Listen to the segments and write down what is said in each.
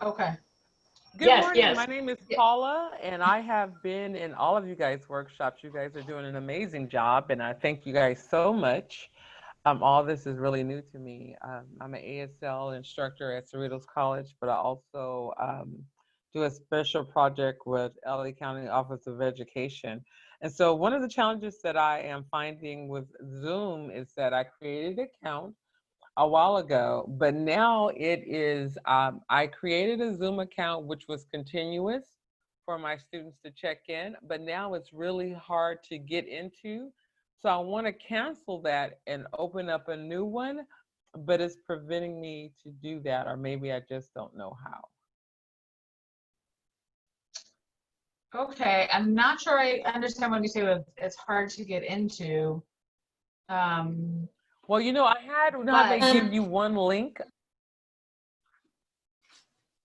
Okay. Good Yes, morning. yes. My name is Paula, and I have been in all of you guys' workshops. You guys are doing an amazing job, and I thank you guys so much. All this is really new to me. I'm an ASL instructor at Cerritos College, but I also do a special project with LA County Office of Education. And so one of the challenges that I am finding with Zoom is that I created an account a while ago, but now it is, I created a Zoom account which was continuous for my students to check in, but now it's really hard to get into. So I want to cancel that and open up a new one, but it's preventing me to do that, or maybe I just don't know how. Okay. I'm not sure I understand what you say with it's hard to get into. Um, Well, I had, how but they give you one link.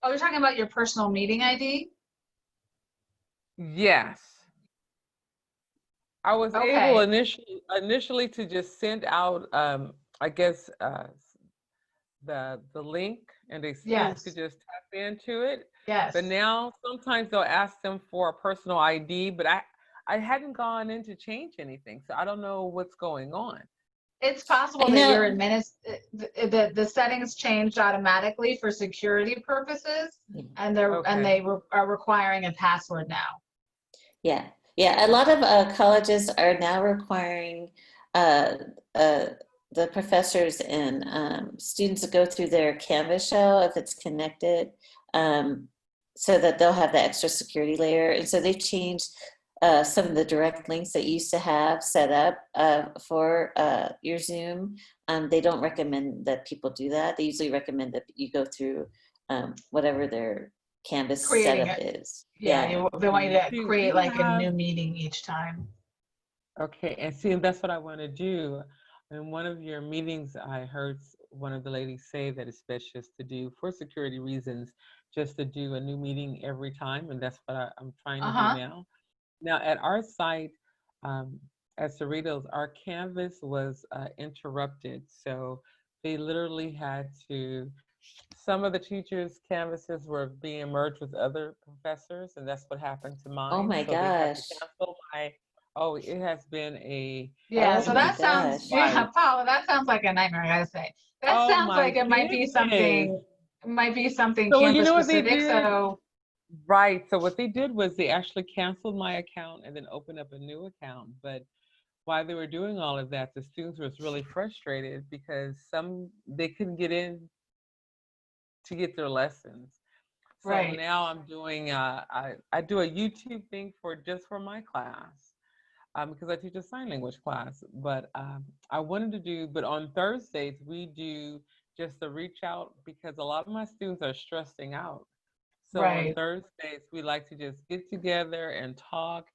oh, you're talking about your personal meeting ID? Yes. I was able Okay. initially to just send out, I guess, the link, and the students could Yes. just tap into it. But Yes. now sometimes they'll ask them for a personal ID, but I hadn't gone in to change anything, so I don't know what's going on. It's possible I that your know. the settings changed automatically for security purposes, and Okay. they are requiring a password now. Yeah, yeah. A lot of colleges are now requiring uh, uh, the professors and students to go through their Canvas shell if it's connected, um, so that they'll have the extra security layer. And so they've changed some of the direct links that you used to have set up for your Zoom. They don't recommend that people do that. They usually recommend that you go through whatever their Canvas Creating setup it. is. Yeah, Yeah. they want you to See, create we like a have new meeting each time. Okay, and see, that's what I want to do. In one of your meetings, I heard one of the ladies say that it's best just to do, for security reasons, just to do a new meeting every time, and that's what I'm trying to do Uh-huh. now. Now, at our site, um, at Cerritos, our Canvas was interrupted, so they literally had to. Some of the teachers' Canvases were being merged with other professors, and that's what happened to Oh mine. my So they had to gosh. cancel my. Oh, it has been a Yeah, Oh so my that huge sounds, gosh. yeah, fight. Paula, that sounds like a nightmare, I gotta say. That Oh sounds my like goodness. might be something So you campus know what they specific. did? So, Right. So what they did was they actually canceled my account and then opened up a new account. But while they were doing all of that, the students was really frustrated because some they couldn't get in to get their lessons. So right. now I'm doing I do a YouTube thing for just for my class, because I teach a sign language class. But I wanted to do, but on Thursdays we do just a reach out because a lot of my students are stressing out. So on Right. Thursdays we like to just get together and talk,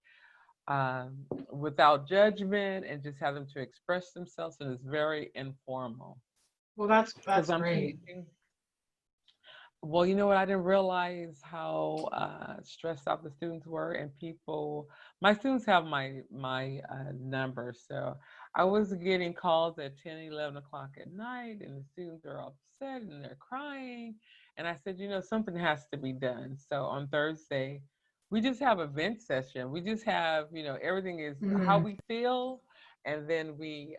without judgment, and just have them to express themselves, and it's very informal Well, because that's I'm great. teaching. Well, you know what? I didn't realize how stressed out the students were, and people. My students have my number, so I was getting calls at 10, 11 o'clock at night, and the students are upset and they're crying. And I said, something has to be done. So on Thursday, we just have a vent session. We just have, everything is how Hmm. we feel, and then we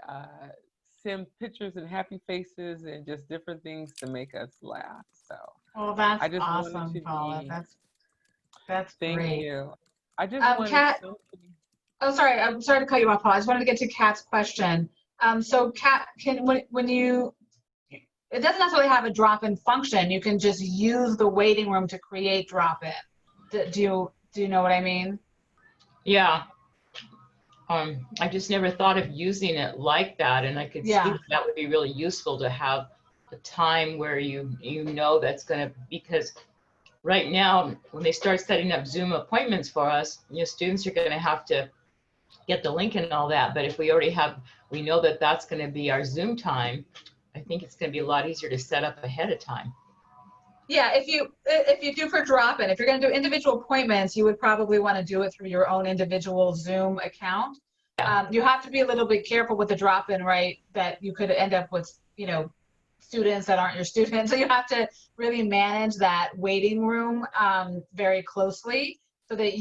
send pictures and happy faces and just different things to make us laugh. So. Well, I that's just wanted awesome, to Paula. be, That's thank great. you. I just wanted Kat, something. oh, sorry, I'm sorry to cut you off, Paula. I just wanted to get to Kat's question. So Kat, when you, it doesn't necessarily have a drop-in function. You can just use the waiting room to create drop-in. Do you know what I mean? Yeah. I just never thought of using it like that, and I could see Yeah. that would be really useful to have a time where you know that's going to, because right now when they start setting up Zoom appointments for us, students are going to have to get the link and all that. But if we know that that's going to be our Zoom time, I think it's going to be a lot easier to set up ahead of time. Yeah, if you do for drop-in, if you're going to do individual appointments, you would probably want to do it through your own individual Zoom account. Yeah. You have to be a little bit careful with the drop-in, right? That you could end up with, students that aren't your students. So you have to really manage that waiting room very closely so that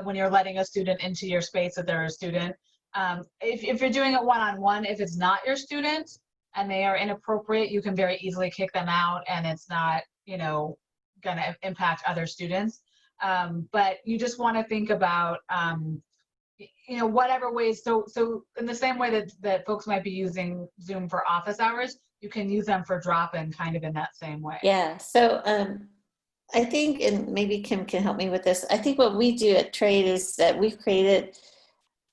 when you're letting a student into your space that they're a student. If you're doing it one-on-one, if it's not your student and they are inappropriate, you can very easily kick them out and it's not, going to impact other students. But you just want to think about, whatever ways. So in the same way that folks might be using Zoom for office hours, you can use them for drop-in kind of in that same way. Yeah, so I think, and maybe Kim can help me with this, I think what we do at Trade is that we've created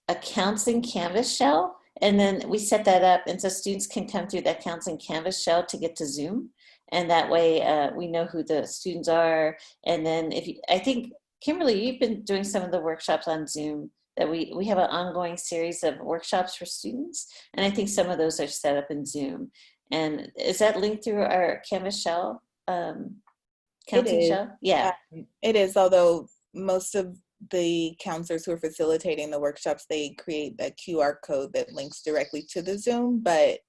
a counseling Canvas shell, and then we set that up, and so students can come through that counseling Canvas shell to get to Zoom, and that way we know who the students are. And then I think, Kimberly, you've been doing some of the workshops on Zoom, that we have an ongoing series of workshops for students, and I think some of those are set up in Zoom. And is that linked through our Canvas shell? Counseling shell? Yeah. It is, although most of the counselors who are facilitating the workshops, they create a QR code that links directly to the Zoom, but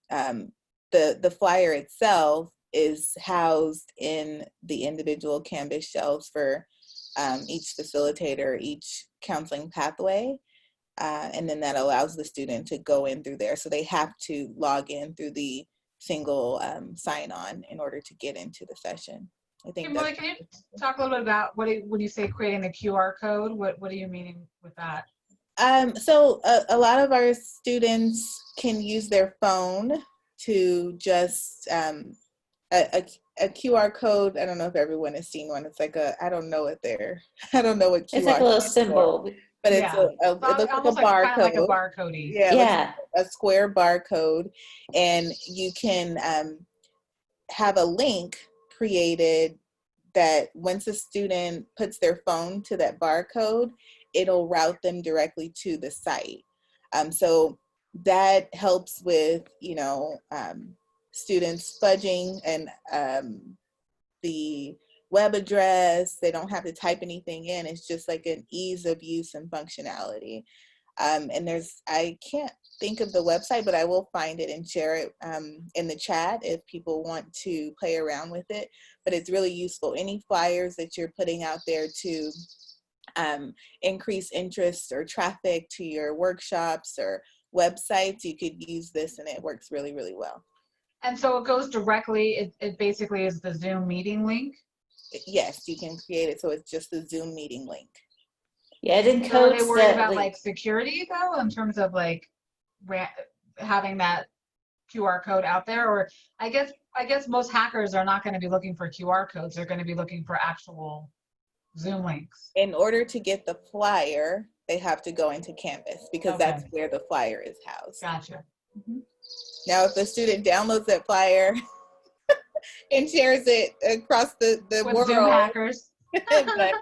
the flyer itself is housed in the individual Canvas shells for each facilitator, each counseling pathway, and then that allows the student to go in through there. So they have to log in through the single sign-on in order to get into the session. I think. Kimberly, can you talk a little bit about when you say creating a QR code? What are you meaning with that? So a lot of our students can use their phone to just a QR code. I don't know if everyone has seen one. It's like I don't know what QR. It's like a little symbol. But it's it looks almost like a barcode. Kind of like a barcode-y. Yeah. A square barcode, and you can have a link created that once a student puts their phone to that barcode, it'll route them directly to the site. So that helps with, students fudging and the web address. They don't have to type anything in. It's just like an ease of use and functionality. And I can't think of the website, but I will find it and share it in the chat if people want to play around with it. But it's really useful. Any flyers that you're putting out there to increase interest or traffic to your workshops or websites, you could use this, and it works really, really well. And so it goes directly, it basically is the Zoom meeting link? Yes, you can create it so it's just the Zoom meeting link. Yeah, it encodes. So are they worried about link. like security though, in terms of like having that QR code out there? Or I guess most hackers are not going to be looking for QR codes. They're going to be looking for actual Zoom links. In order to get the flyer, they have to go into Canvas because that's where the flyer is housed. Gotcha. Mm-hmm. Now, if the student downloads that flyer and shares it across the With world, Zoom hackers. but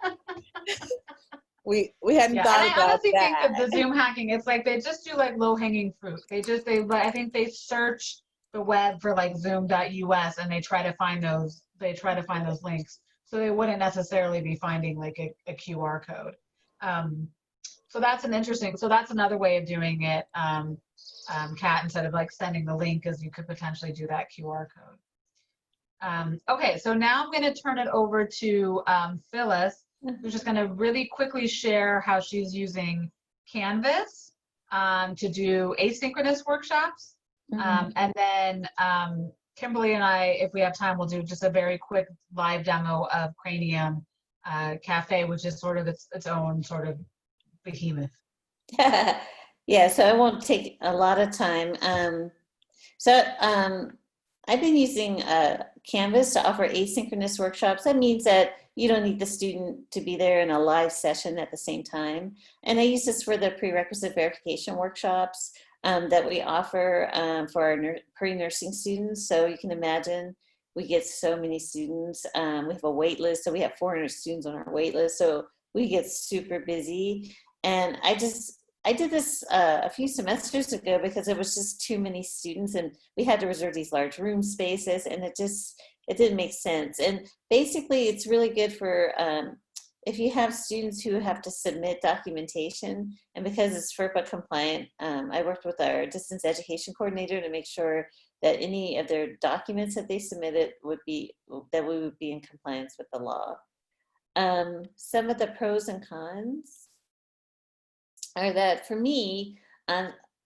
we hadn't thought and about I honestly that. think that the Zoom hacking, it's like they just do like low hanging fruit. I think they search the web for like zoom.us and they try to find those links. So they wouldn't necessarily be finding like a QR code. So that's another way of doing it, Kat, instead of like sending the link, is you could potentially do that QR code. Okay, so now I'm going to turn it over to Phyllis, who's just going to really quickly share how she's using Canvas to do asynchronous workshops. And then Kimberly and I, if we have time, we'll do just a very quick live demo of Cranium Cafe, which is sort of its own sort of behemoth. Yeah, so I won't take a lot of time. I've been using Canvas to offer asynchronous workshops. That means that you don't need the student to be there in a live session at the same time. And I use this for the prerequisite verification workshops that we offer for our pre-nursing students. So you can imagine we get so many students. We have a wait list, so we have 400 students on our wait list. So we get super busy. And I did this a few semesters ago because it was just too many students and we had to reserve these large room spaces, and it didn't make sense. And basically it's really good for if you have students who have to submit documentation, and because it's FERPA compliant, I worked with our distance education coordinator to make sure that any of their documents that they submitted that we would be in compliance with the law. Some of the pros and cons are that for me,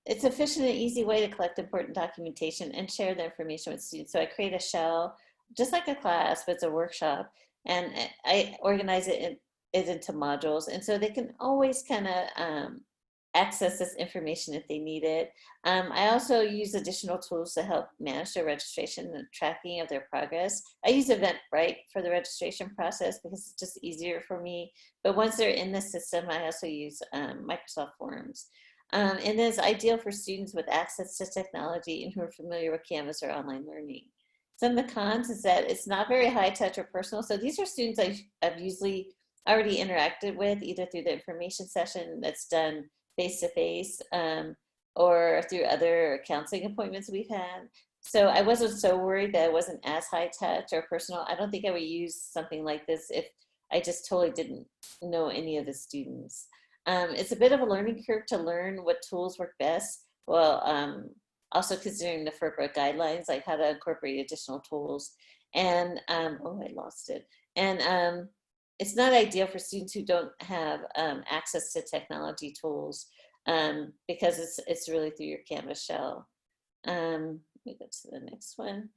it's efficient and easy way to collect important documentation and share the information with students. So I create a shell, just like a class, but it's a workshop, and I organize it into modules. And so they can always kind of access this information if they need it. I also use additional tools to help manage their registration and tracking of their progress. I use Eventbrite for the registration process because it's just easier for me. But once they're in the system, I also use Microsoft Forms. And it's ideal for students with access to technology and who are familiar with Canvas or online learning. Some of the cons is that it's not very high touch or personal. So these are students I've usually already interacted with, either through the information session that's done face-to-face or through other counseling appointments we've had. So I wasn't so worried that it wasn't as high touch or personal. I don't think I would use something like this if I just totally didn't know any of the students. It's a bit of a learning curve to learn what tools work best. Well, also considering the FERPA guidelines, like how to incorporate additional tools. And, oh, I lost it. And it's not ideal for students who don't have access to technology tools because it's really through your Canvas shell. Let me go to the next one.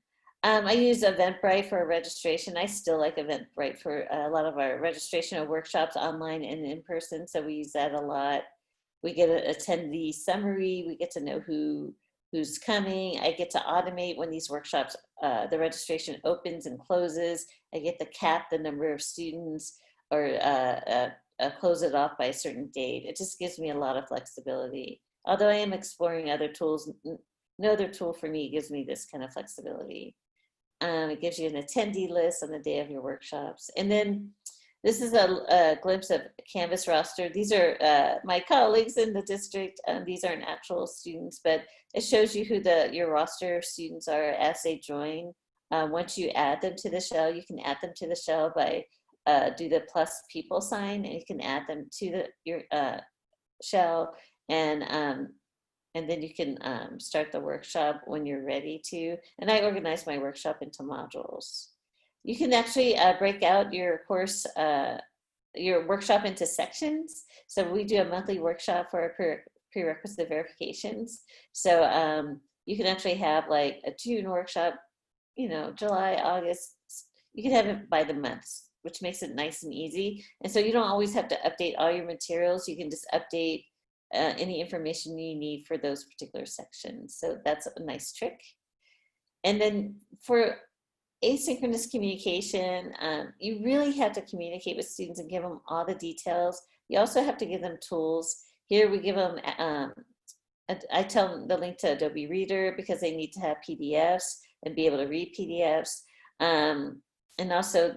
I use Eventbrite for registration. I still like Eventbrite for a lot of our registration of workshops online and in person, so we use that a lot. We get an attendee summary. We get to know who's coming. I get to automate when these workshops, the registration opens and closes. I get to cap the number of students or close it off by a certain date. It just gives me a lot of flexibility. Although I am exploring other tools, no other tool for me gives me this kind of flexibility. It gives you an attendee list on the day of your workshops. And then this is a glimpse of Canvas roster. These are my colleagues in the district. These aren't actual students, but it shows you who your roster students are as they join. Once you add them to the shell, you can add them to the shell by do the plus people sign, and you can add them to your shell, and then you can start the workshop when you're ready to. And I organize my workshop into modules. You can actually break out your course, your workshop into sections. So we do a monthly workshop for prerequisite verifications. So you can actually have like a June workshop, July, August. You can have it by the months, which makes it nice and easy. And so you don't always have to update all your materials. You can just update any information you need for those particular sections. So that's a nice trick. And then for asynchronous communication, you really have to communicate with students and give them all the details. You also have to give them tools. Here we give them, I tell them the link to Adobe Reader because they need to have PDFs and be able to read PDFs. And also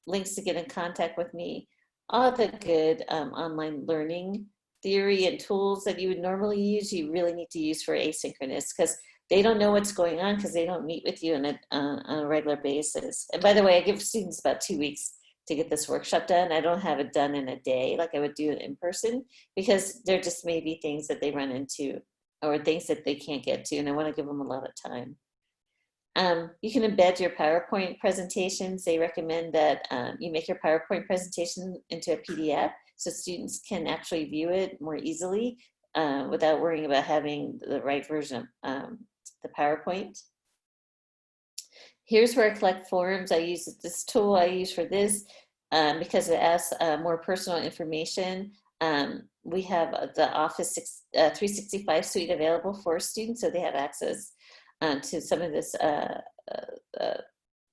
links to get in contact with me. All the good online learning theory and tools that you would normally use, you really need to use for asynchronous because they don't know what's going on because they don't meet with you on a regular basis. And by the way, I give students about 2 weeks to get this workshop done. I don't have it done in a day like I would do it in person because there just may be things that they run into or things that they can't get to, and I want to give them a lot of time. You can embed your PowerPoint presentations. They recommend that you make your PowerPoint presentation into a PDF so students can actually view it more easily without worrying about having the right version of the PowerPoint. Here's where I collect forms. I use this tool I use for this because it asks more personal information. We have the Office 365 suite available for students, so they have access to some of this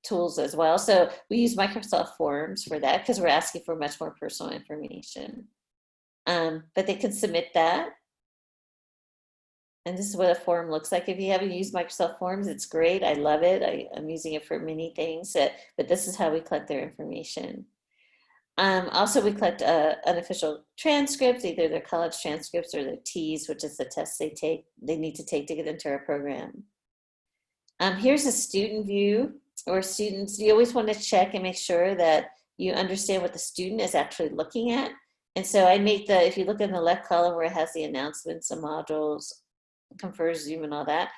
tools as well. So we use Microsoft Forms for that because we're asking for much more personal information. But they can submit that. And this is what a form looks like. If you haven't used Microsoft Forms, it's great. I love it. I'm using it for many things, but this is how we collect their information. Also, we collect unofficial transcripts, either their college transcripts or their TEAS, which is the test they need to take to get into our program. Here's a student view, or students, you always want to check and make sure that you understand what the student is actually looking at. And so I make if you look in the left column where it has the announcements, the modules, Confer, Zoom, and all that,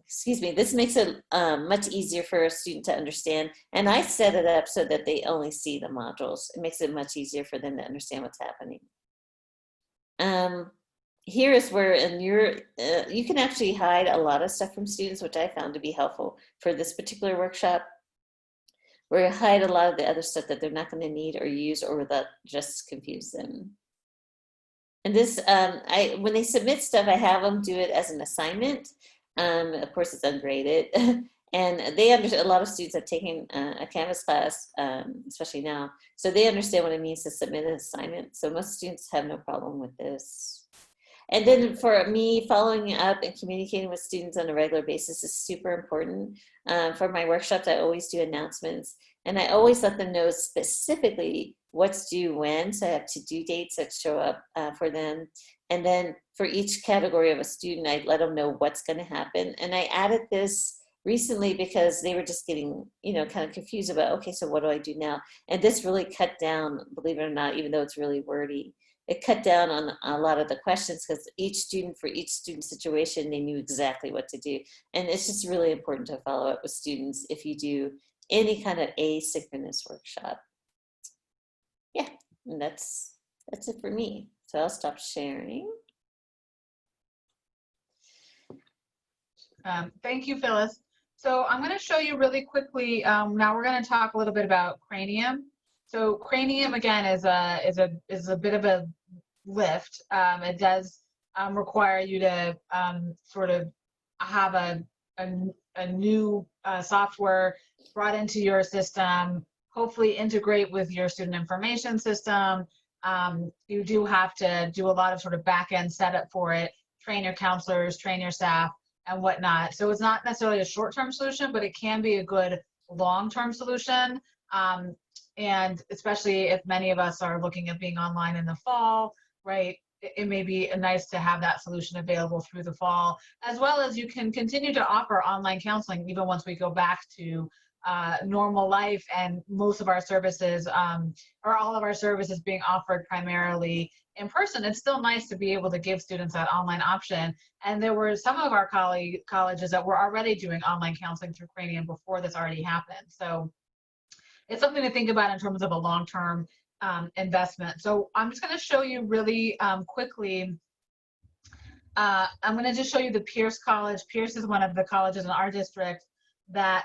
excuse me, this makes it much easier for a student to understand. And I set it up so that they only see the modules. It makes it much easier for them to understand what's happening. Here is where you can actually hide a lot of stuff from students, which I found to be helpful for this particular workshop, where you hide a lot of the other stuff that they're not going to need or use, or that just confuse them. And this, when they submit stuff, I have them do it as an assignment. Of course, it's ungraded. And they understand, a lot of students have taken a Canvas class, especially now. So they understand what it means to submit an assignment. So most students have no problem with this. And then for me, following up and communicating with students on a regular basis is super important. For my workshops, I always do announcements. And I always let them know specifically what's due when. So I have to-do dates that show up for them. And then for each category of a student, I let them know what's going to happen. And I added this recently because they were just getting, kind of confused about, okay, so what do I do now? And this really cut down, believe it or not, even though it's really wordy, it cut down on a lot of the questions because each student, for each student situation, they knew exactly what to do. And it's just really important to follow up with students if you do any kind of asynchronous workshop. Yeah, and that's it for me. So I'll stop sharing. Thank you, Phyllis. So I'm going to show you really quickly. Now we're going to talk a little bit about Cranium. So Cranium again is a bit of a lift. It does require you to sort of have a new software brought into your system, hopefully integrate with your student information system. You do have to do a lot of sort of back-end setup for it, train your counselors, train your staff, and whatnot. So it's not necessarily a short-term solution, but it can be a good long-term solution. And especially if many of us are looking at being online in the fall, right? It may be nice to have that solution available through the fall, as well as you can continue to offer online counseling even once we go back to normal life, and most of our services or all of our services being offered primarily in person. It's still nice to be able to give students that online option. And there were some of our colleges that were already doing online counseling through Cranium before this already happened. So it's something to think about in terms of a long-term investment. So I'm just going to show you really quickly. I'm going to just show you the Pierce College. Pierce is one of the colleges in our district that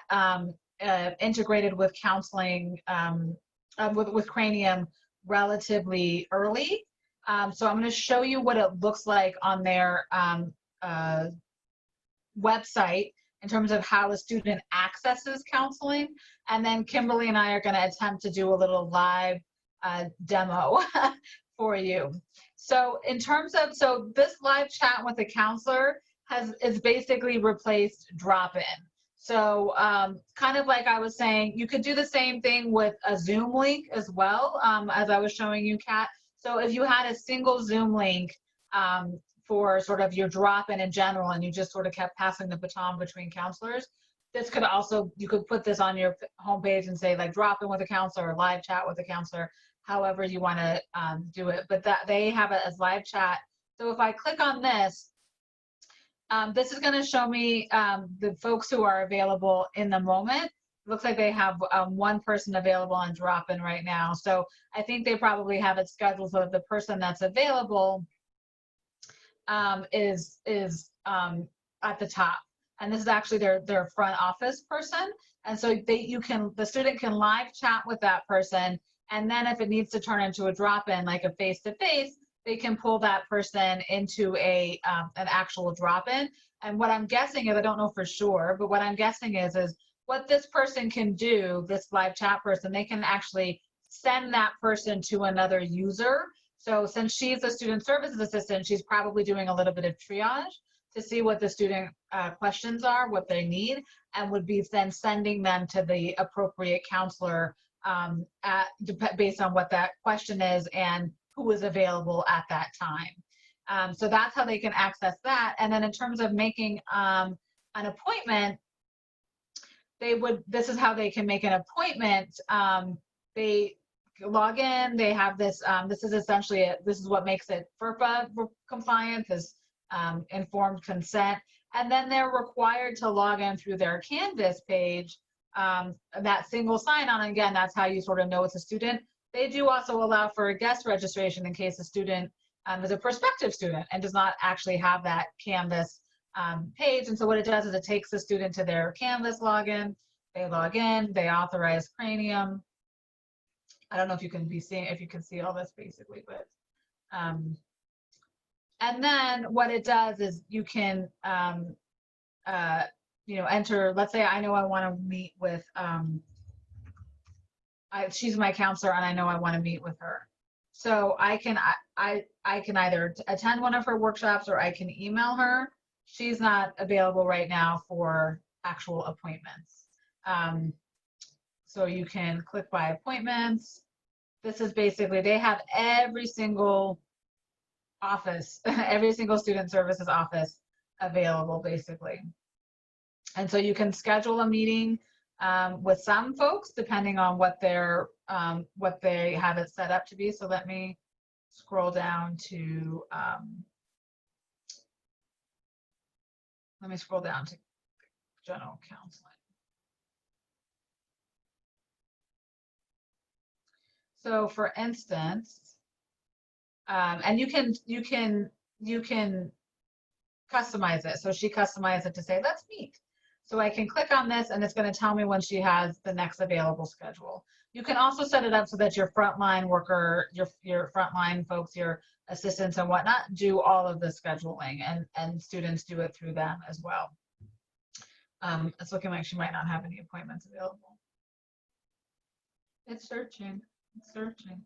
integrated with counseling with Cranium relatively early. So I'm going to show you what it looks like on their website in terms of how a student accesses counseling. And then Kimberly and I are going to attempt to do a little live demo for you. So in terms of, so this live chat with a counselor is basically replaced drop-in. So kind of like I was saying, you could do the same thing with a Zoom link as well, as I was showing you, Kat. So if you had a single Zoom link for sort of your drop-in in general, and you just sort of kept passing the baton between counselors, this could also, you could put this on your homepage and say like drop-in with a counselor, or live chat with a counselor, however you want to do it. But that they have it as live chat. So if I click on this, this is going to show me the folks who are available in the moment. It looks like they have one person available on drop-in right now. So I think they probably have it scheduled so that the person that's available is at the top. And this is actually their front office person. And so the student can live chat with that person. And then if it needs to turn into a drop-in, like a face-to-face, they can pull that person into an actual drop-in. And what I'm guessing is, I don't know for sure, but what I'm guessing is what this person can do, this live chat person, they can actually send that person to another user. So since she's a student services assistant, she's probably doing a little bit of triage to see what the student questions are, what they need, and would be then sending them to the appropriate counselor based on what that question is and who is available at that time. So that's how they can access that. And then in terms of making an appointment, this is how they can make an appointment. They log in, they have this, this is essentially, this is what makes it FERPA compliant, this informed consent. And then they're required to log in through their Canvas page, that single sign-on. Again, that's how you sort of know it's a student. They do also allow for a guest registration in case a student is a prospective student and does not actually have that Canvas page. And so what it does is it takes the student to their Canvas login. They log in, they authorize Cranium. I don't know if you can see all this basically, but and then what it does is you can enter, let's say I know I want to meet with she's my counselor and I know I want to meet with her. So I can either attend one of her workshops or I can email her. She's not available right now for actual appointments. So you can click by appointments. This is basically, they have every single office, every single student services office available basically. And so you can schedule a meeting with some folks depending on what they have it set up to be. So let me scroll down to general counseling. So for instance, and you can customize it. So she customized it to say, let's meet. So I can click on this and it's going to tell me when she has the next available schedule. You can also set it up so that your frontline worker, your frontline folks, your assistants and whatnot do all of the scheduling, and students do it through them as well. It's looking like she might not have any appointments available. It's searching. It's searching.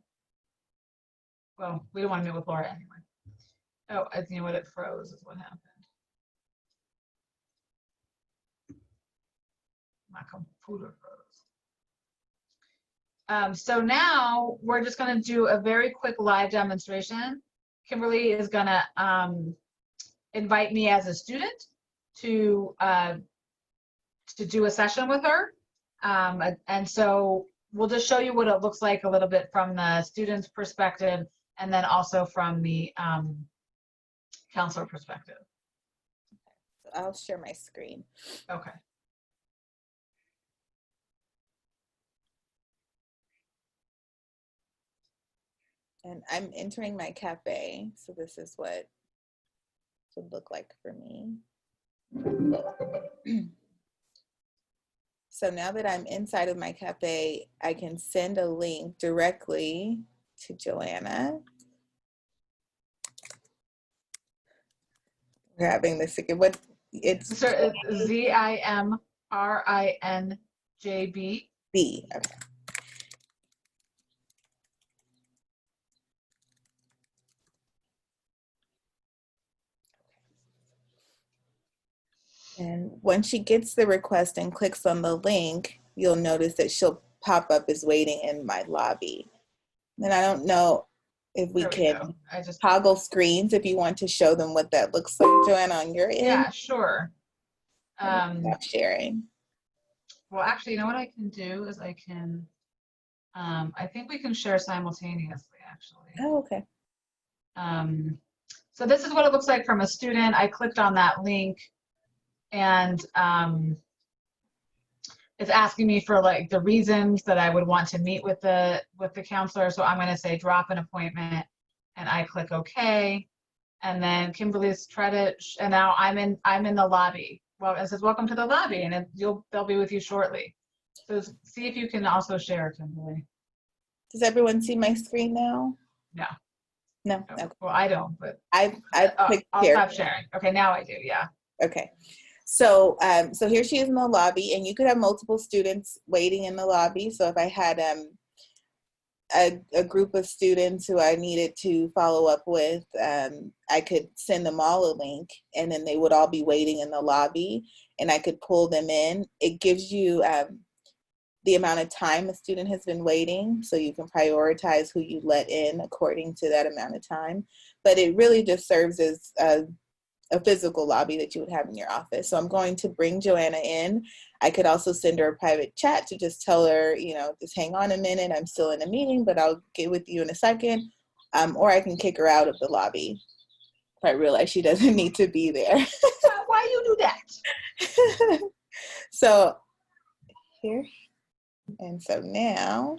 Well, we don't want to meet with Laura anyway. Oh, you know what? It froze is what happened. My computer froze. So now we're just going to do a very quick live demonstration. Kimberly is going to invite me as a student to do a session with her. And so we'll just show you what it looks like a little bit from the student's perspective and then also from the counselor perspective. I'll share my screen. Okay. And I'm entering my cafe, so this is what it would look like for me. So now that I'm inside of my cafe, I can send a link directly to Joanna. We're having this again. What it's ZIMRINJB. B. Okay. And when she gets the request and clicks on the link, you'll notice that she'll pop up as waiting in my lobby. And I don't know if we can toggle screens if you want to show them what that looks like, Joanna, on your end. Yeah, sure. Stop sharing. Well, actually, you know what I can do is I can, I think we can share simultaneously, actually. Oh, okay. So this is what it looks like from a student. I clicked on that link and it's asking me for like the reasons that I would want to meet with the counselor. So I'm going to say drop an appointment and I click OK. And then Kimberly's and now I'm in the lobby. Well, it says welcome to the lobby and they'll be with you shortly. So see if you can also share, Kimberly. Does everyone see my screen now? No. No. No. Okay. Well, I don't, but I'll stop sharing. Okay, now I do. Yeah. Okay. So, so here she is in the lobby, and you could have multiple students waiting in the lobby. So if I had a group of students who I needed to follow up with, I could send them all a link, and then they would all be waiting in the lobby, and I could pull them in. It gives you the amount of time a student has been waiting, so you can prioritize who you let in according to that amount of time. But it really just serves as a physical lobby that you would have in your office. So I'm going to bring Joanna in. I could also send her a private chat to just tell her, you know, just hang on a minute, I'm still in a meeting, but I'll get with you in a second. Or I can kick her out of the lobby if I realize she doesn't need to be there. Why you do that? So here, and so now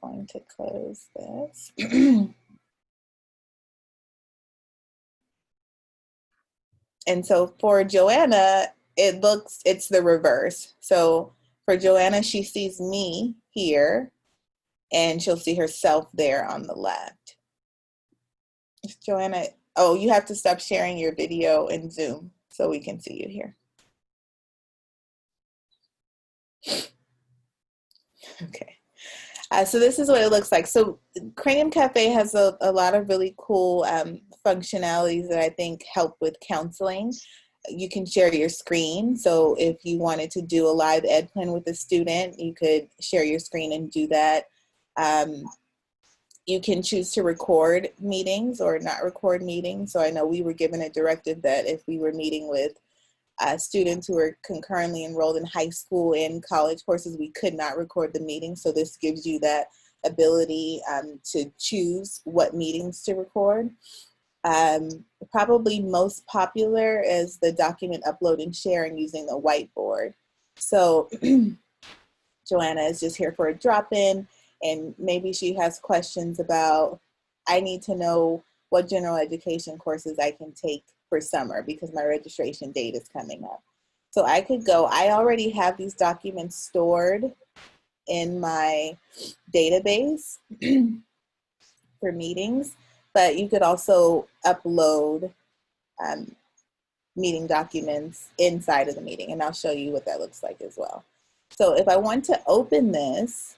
I'm going to close this. And so for Joanna, it's the reverse. So for Joanna, she sees me here and she'll see herself there on the left. Joanna, oh, you have to stop sharing your video in Zoom so we can see you here. Okay. So this is what it looks like. So Cranium Cafe has a lot of really cool functionalities that I think help with counseling. You can share your screen. So if you wanted to do a live ed plan with a student, you could share your screen and do that. You can choose to record meetings or not record meetings. So I know we were given a directive that if we were meeting with students who are concurrently enrolled in high school and college courses, we could not record the meeting. So this gives you that ability to choose what meetings to record. Probably most popular is the document upload and sharing using the whiteboard. So Joanna is just here for a drop-in, and maybe she has questions about, I need to know what general education courses I can take for summer because my registration date is coming up. So I could go, I already have these documents stored in my database for meetings, but you could also upload meeting documents inside of the meeting, and I'll show you what that looks like as well. So if I want to open this,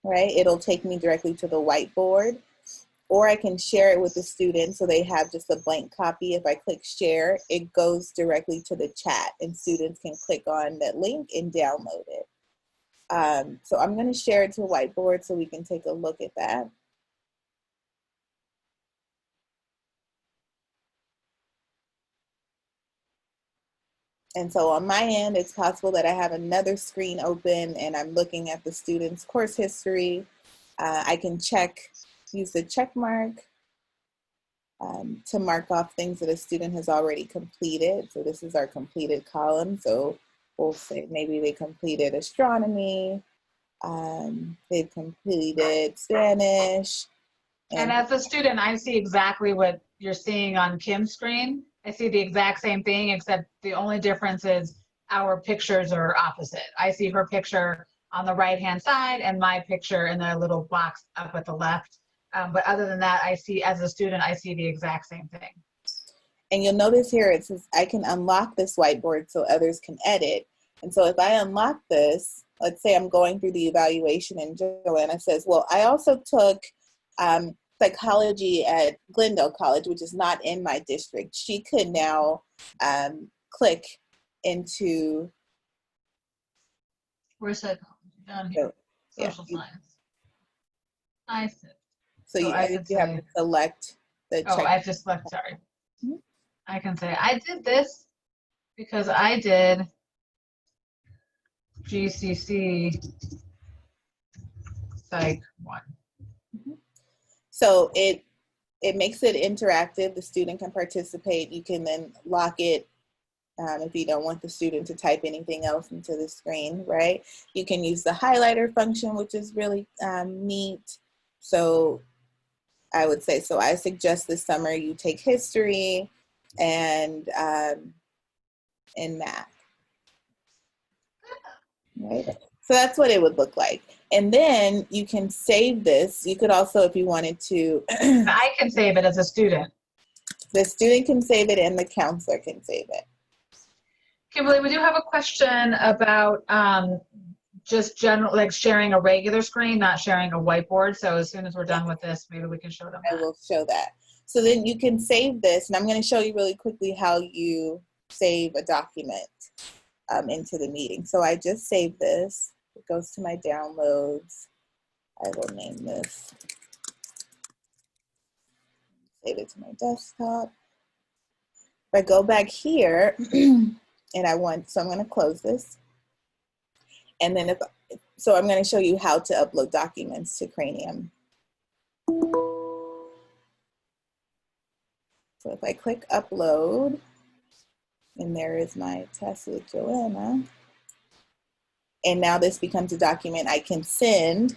right, it'll take me directly to the whiteboard, or I can share it with the students so they have just a blank copy. If I click share, it goes directly to the chat and students can click on that link and download it. So I'm going to share it to a whiteboard so we can take a look at that. And so on my end, it's possible that I have another screen open and I'm looking at the student's course history. I can use the check mark to mark off things that a student has already completed. So this is our completed column. So we'll say maybe they completed astronomy, they've completed Spanish. And as a student, I see exactly what you're seeing on Kim's screen. I see the exact same thing, except the only difference is our pictures are opposite. I see her picture on the right-hand side and my picture in the little box up at the left. But other than that, I see, as a student, I see the exact same thing. And you'll notice here it says I can unlock this whiteboard so others can edit. And so if I unlock this, let's say I'm going through the evaluation and Joanna says, well, I also took psychology at Glendale College, which is not in my district. She could now click into. Where's psychology? Down here. Yeah, Social science. I see. So you, I you could have say, to select the check. oh, I have to select, sorry. Mhm. I can say, I did this because I did GCC Psych 1. So it makes it interactive. The student can participate. You can then lock it if you don't want the student to type anything else into the screen, right? You can use the highlighter function, which is really neat. So I would say, so I suggest this summer you take history and math, right? So that's what it would look like. And then you can save this. You could also, if you wanted to. I can save it as a student. The student can save it and the counselor can save it. Kimberly, we do have a question about just general, like sharing a regular screen, not sharing a whiteboard. So as soon as we're done with this, maybe we can show them I that. will show that. So then you can save this, and I'm going to show you really quickly how you save a document into the meeting. So I just saved this. It goes to my downloads. I will name this. Save it to my desktop. I go back here and so I'm going to close this. And then so I'm going to show you how to upload documents to Cranium. So if I click upload, and there is my test with Joanna. And now this becomes a document I can send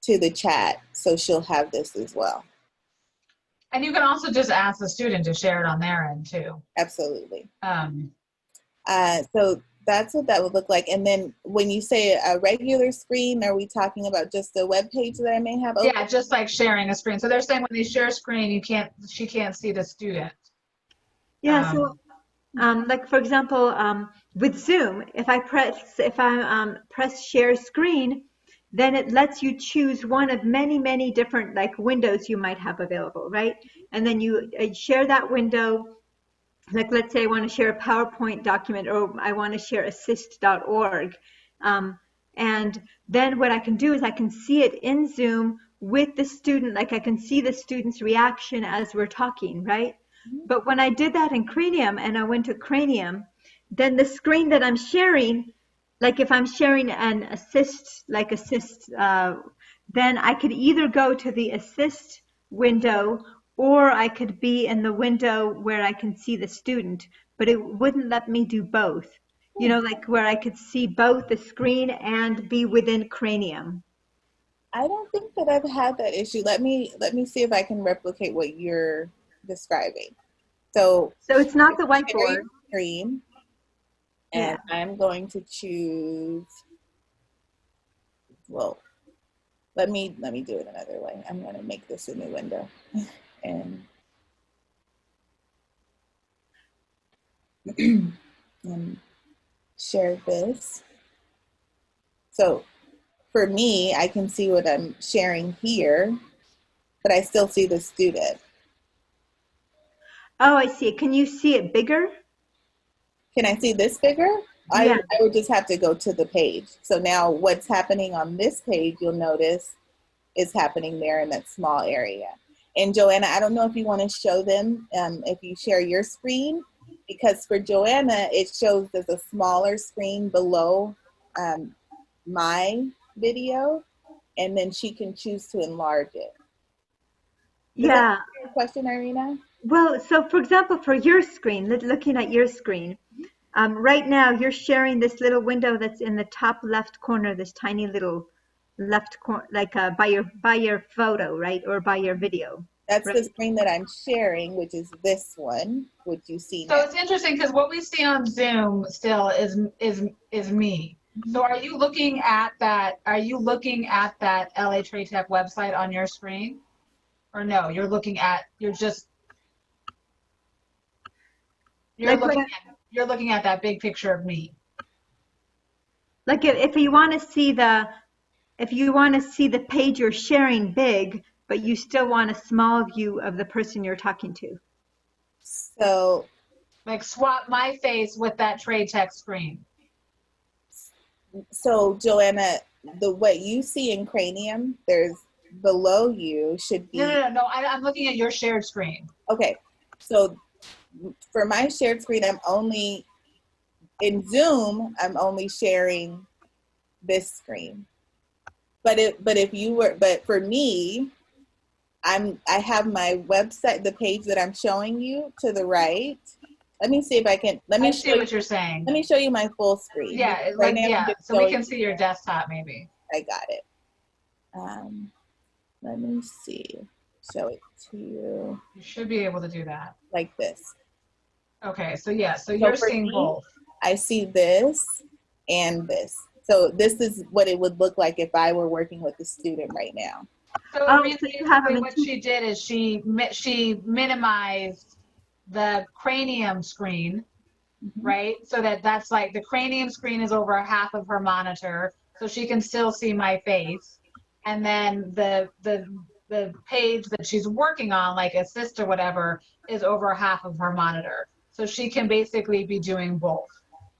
to the chat. So she'll have this as well. And you can also just ask the student to share it on their end too. Absolutely. So that's what that would look like. And then when you say a regular screen, are we talking about just a web page that I may have open? yeah, just like sharing a screen. So they're saying when they share a screen, she can't see the student. Yeah, so like for example, with Zoom, if I press share screen, then it lets you choose one of many different like windows you might have available, right? And then you share that window. Like let's say I want to share a PowerPoint document, or I want to share assist.org. And then what I can do is I can see it in Zoom with the student, like I can see the student's reaction as we're talking, right? But when I did that in Cranium and I went to Cranium, then the screen that I'm sharing, like if I'm sharing an assist, then I could either go to the assist window or I could be in the window where I can see the student, but it wouldn't let me do both. You know, like where I could see both the screen and be within Cranium. I don't think that I've had that issue. Let me see if I can replicate what you're describing. So it's not the whiteboard. Screen, and I'm going to choose. Well, let me do it another way. I'm going to make this a new window, and share this. So for me, I can see what I'm sharing here, but I still see the student. Oh, I see. Can you see it bigger? Can I see this bigger? Yeah. I would just have to go to the page. So now what's happening on this page, you'll notice, is happening there in that small area. And Joanna, I don't know if you want to show them if you share your screen, because for Joanna, it shows there's a smaller screen below my video, and then she can choose to enlarge it. Does that answer your question, Irina? Well, so for example, for your screen, looking at your screen, right now you're sharing this little window that's in the top left corner, this tiny little left corner, like by your photo, right, or by your video. That's right? the screen that I'm sharing, which is this one, which you see now. So it's interesting because what we see on Zoom still is me. So are you looking at that? Are you looking at that LA Trade Tech website on your screen, or no? You're looking at you're looking at that big picture of me. Like if you want to see the page you're sharing big, but you still want a small view of the person you're talking to. So, like swap my face with that Trade Tech screen. So Joanna, what you see in Cranium, there's below you should be. No. I'm looking at your shared screen. Okay, so for my shared screen, I'm only in Zoom. I'm only sharing this screen. But for me, I have my website, the page that I'm showing you to the right. Let me see if I can. I see what you're saying. Let me show you my full screen. Yeah, so we can see your desktop maybe. I got it. Let me see. Show it to you. You should be able to do that. Like this. Okay, so yeah, so you're seeing both. I see this and this. So this is what it would look like if I were working with the student right now. So what she did is she minimized the Cranium screen, right? So that's like the Cranium screen is over half of her monitor, so she can still see my face. And then the page that she's working on, like Assist or whatever, is over half of her monitor. So she can basically be doing both.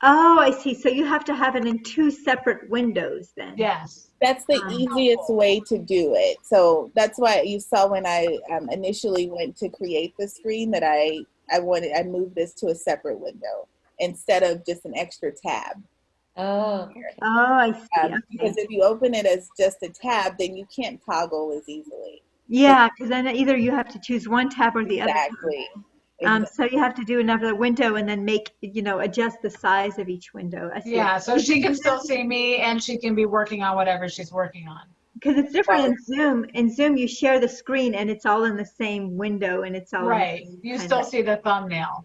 Oh, I see. So you have to have it in two separate windows then. Yes. That's the easiest way to do it. So that's why you saw when I initially went to create the screen that I I moved this to a separate window instead of just an extra tab. Oh, okay. Oh, I see. Okay. Because if you open it as just a tab, then you can't toggle as easily. Yeah, because then either you have to choose one tab or the other tab. Exactly. So you have to do another window and then make, adjust the size of each window. I see. Yeah, so she can still see me and she can be working on whatever she's working on. Because it's different in Zoom. In Zoom, you share the screen and it's all in the same window and it's all in the Right. same You kind still of- see the thumbnail.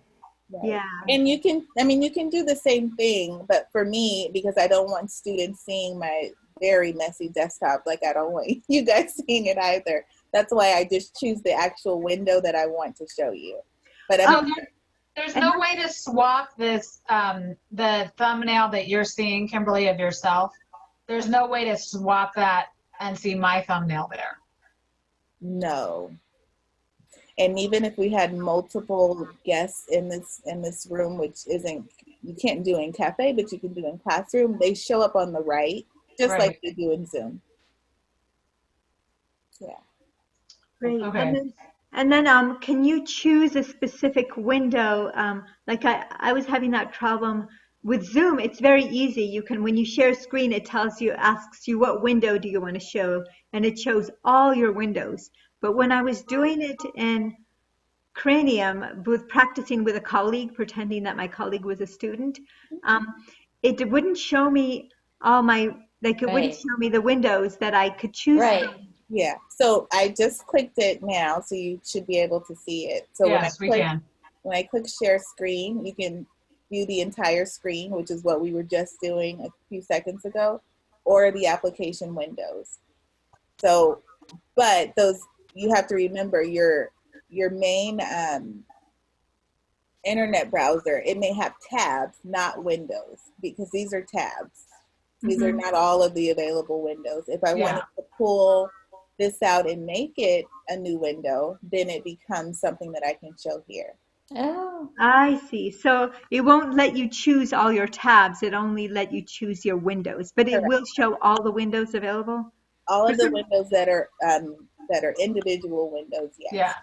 Right. Yeah. And you can do the same thing, but for me, because I don't want students seeing my very messy desktop, like I don't want you guys seeing it either. That's why I just choose the actual window that I want to show you. But There's no way to swap this, the thumbnail that you're seeing, Kimberly, of yourself. There's no way to swap that and see my thumbnail there. no. And even if we had multiple guests in this room, which you can't do in cafe, but you can do in classroom, they show up on the right, just Right. like they do in Zoom. Yeah. Great. Okay. And then can you choose a specific window? Like I was having that problem with Zoom. It's very easy. You can, when you share a screen, it asks you what window do you want to show, and it shows all your windows. But when I was doing it in Cranium, with practicing with a colleague, pretending that my colleague was a student, it wouldn't show me all my, like it wouldn't Right. show me the windows that I could choose Right. from. Yeah. So I just clicked it now, so you should be able to see it. So Yes, we can. when I click share screen, you can view the entire screen, which is what we were just doing a few seconds ago, or the application windows. So, but you have to remember your main internet browser, it may have tabs, not windows, because these are tabs. These are not all of the available windows. If I wanted to pull this out and make it a new window, then it becomes something that I can show here. Oh, I see. So it won't let you choose all your tabs. It only let you choose your windows, but it Correct. will show all the windows available. All of the windows that are individual windows, yes. Yeah.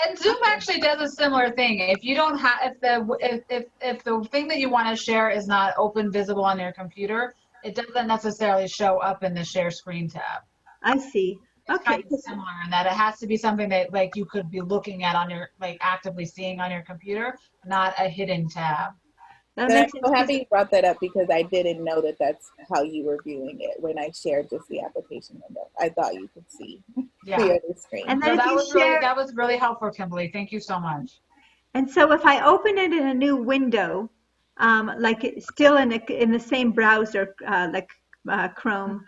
And Zoom actually does a similar thing. If you don't have, if the thing that you want to share is not open visible on your computer, it doesn't necessarily show up in the share screen tab. I see. It's Okay. kind of similar in that it has to be something that like you could be looking at on your, like actively seeing on your computer, not a hidden tab. That But I'm makes so sense. happy you brought that up because I didn't know that that's how you were viewing it when I shared just the application window. I thought you could see Yeah. the other screen. And So then if that you was share, that was really helpful, Kimberly. Thank you so much. and so if I open it in a new window, like it's still in the same browser, like Chrome,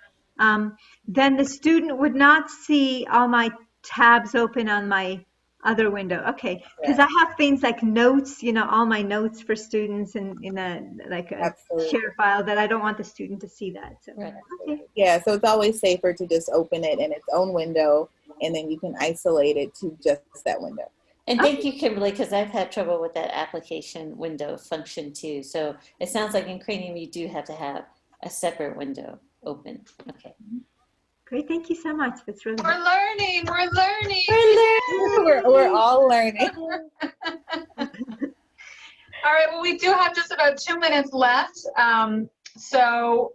then the student would not see all my tabs open on my other window. Okay, because I have things like notes, all my notes for students in a Absolutely. share file that I don't want the student to see that. So, right. okay. Yeah, so it's always safer to just open it in its own window and then you can isolate it to just that window. And thank you, Kimberly, because I've had trouble with that application window function too. So it sounds like in Cranium, you do have to have a separate window open. Okay. Great, thank you so much. That's really We're learning. We're learning. We're all learning. All right, well, we do have just about 2 minutes left. So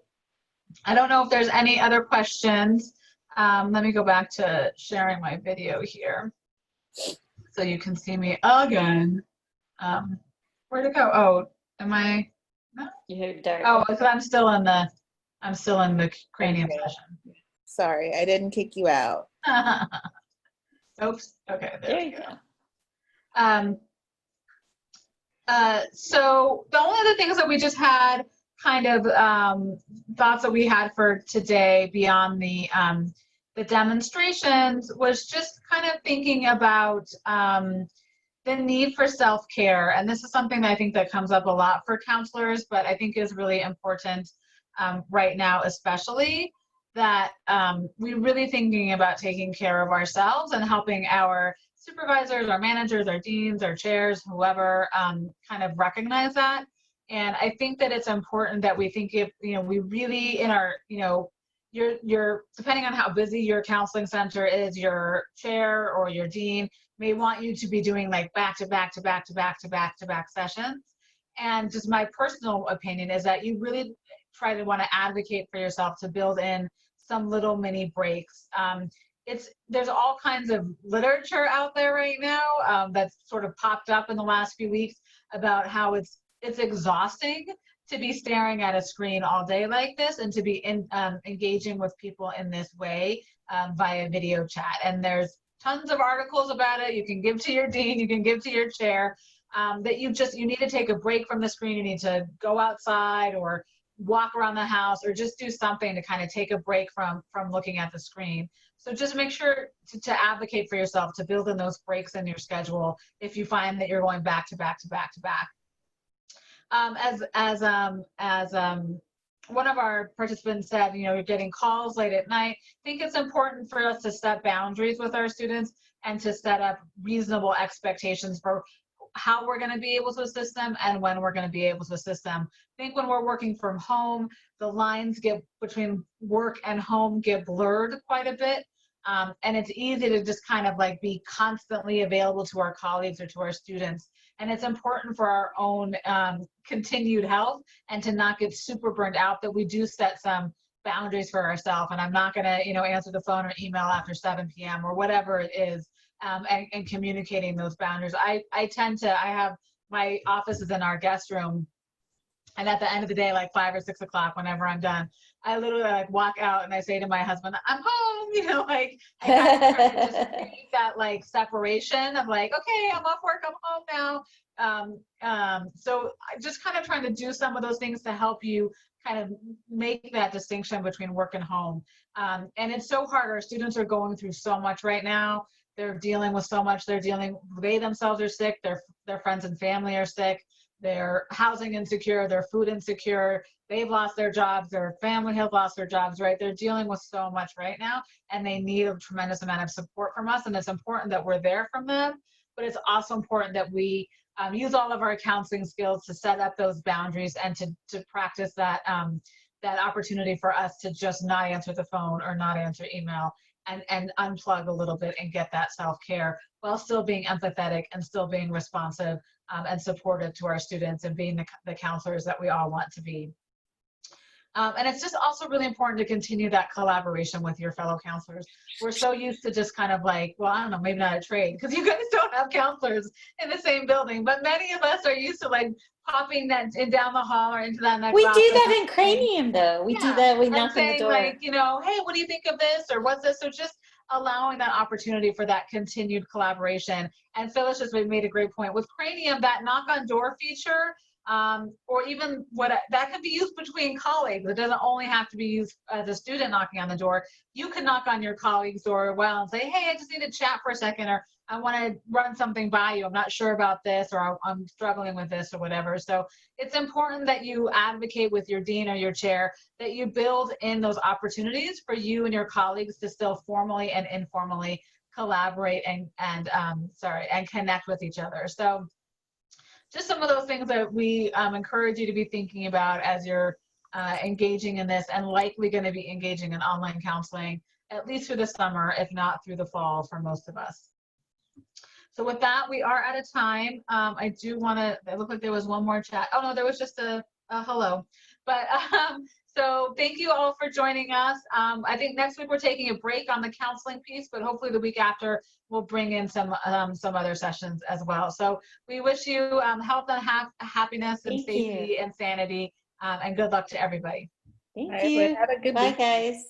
I don't know if there's any other questions. Let me go back to sharing my video here so you can see me again. Where'd it go? Oh, am I? You heard dark. Oh, because I'm still in the cranium Okay. session. Sorry, I didn't kick you out. Oops. Okay, There you go. So the only other things that we just had kind of thoughts that we had for today beyond the demonstrations was just kind of thinking about the need for self-care. And this is something that I think that comes up a lot for counselors, but I think is really important right now, especially that we're really thinking about taking care of ourselves and helping our supervisors, our managers, our deans, our chairs, whoever, kind of recognize that. And I think that it's important that we think if, we really in our, your depending on how busy your counseling center is, your chair or your dean may want you to be doing like back to back to back to back to back to back sessions. And just my personal opinion is that you really try to want to advocate for yourself to build in some little mini breaks. There's all kinds of literature out there right now that's sort of popped up in the last few weeks about how it's exhausting to be staring at a screen all day like this and to be engaging with people in this way via video chat. And there's tons of articles about it. You can give to your dean, you can give to your chair, that you need to take a break from the screen. You need to go outside or walk around the house or just do something to kind of take a break from looking at the screen. So just make sure to advocate for yourself, to build in those breaks in your schedule if you find that you're going back to back to back to back. As one of our participants said, you're getting calls late at night. I think it's important for us to set boundaries with our students and to set up reasonable expectations for how we're going to be able to assist them and when we're going to be able to assist them. I think when we're working from home, the lines between work and home get blurred quite a bit. And it's easy to just kind of like be constantly available to our colleagues or to our students. And it's important for our own continued health and to not get super burned out that we do set some boundaries for ourselves. And I'm not going to, answer the phone or email after 7 p.m. or whatever it is, and communicating those boundaries. I have my office is in our guest room. And at the end of the day, like 5 or 6 o'clock, whenever I'm done, I literally like walk out and I say to my husband, I'm home, I kind of try to just create that like separation of like, okay, I'm off work, I'm home now. So I'm just kind of trying to do some of those things to help you kind of make that distinction between work and home. And it's so hard. Our students are going through so much right now. They're dealing with so much. They themselves are sick. Their friends and family are sick. They're housing insecure, they're food insecure, they've lost their jobs, their family has lost their jobs, right? They're dealing with so much right now, and they need a tremendous amount of support from us, and it's important that we're there from them, but it's also important that we use all of our counseling skills to set up those boundaries and to practice that, that opportunity for us to just not answer the phone or not answer email and unplug a little bit and get that self-care while still being empathetic and still being responsive and supportive to our students and being the counselors that we all want to be. And it's just also really important to continue that collaboration with your fellow counselors. We're so used to just kind of like, well, I don't know, maybe not a trade, because you guys don't have counselors in the same building, but many of us are used to like popping that in down the hall or into that next We office. do that in Cranium, though. We do that. We knock on the door. Like, hey, what do you think of this? Or what's this? So just allowing that opportunity for that continued collaboration. And Phyllis just made a great point. With Cranium, that knock on door feature, or even that can be used between colleagues. It doesn't only have to be used as a student knocking on the door. You can knock on your colleague's door as well and say, hey, I just need to chat for a second, or I want to run something by you. I'm not sure about this, or I'm struggling with this or whatever. So it's important that you advocate with your dean or your chair, that you build in those opportunities for you and your colleagues to still formally and informally collaborate and connect with each other. So just some of those things that we encourage you to be thinking about as you're engaging in this, and likely going to be engaging in online counseling, at least through the summer, if not through the fall for most of us. So with that, we are out of time. I do want to, it looked like there was one more chat. Oh no, there was just a hello. But so thank you all for joining us. I think next week we're taking a break on the counseling piece, but hopefully the week after we'll bring in some other sessions as well. So we wish you health and happiness and safety and sanity, and good luck to everybody. Thank you. Have a good Bye, week. guys.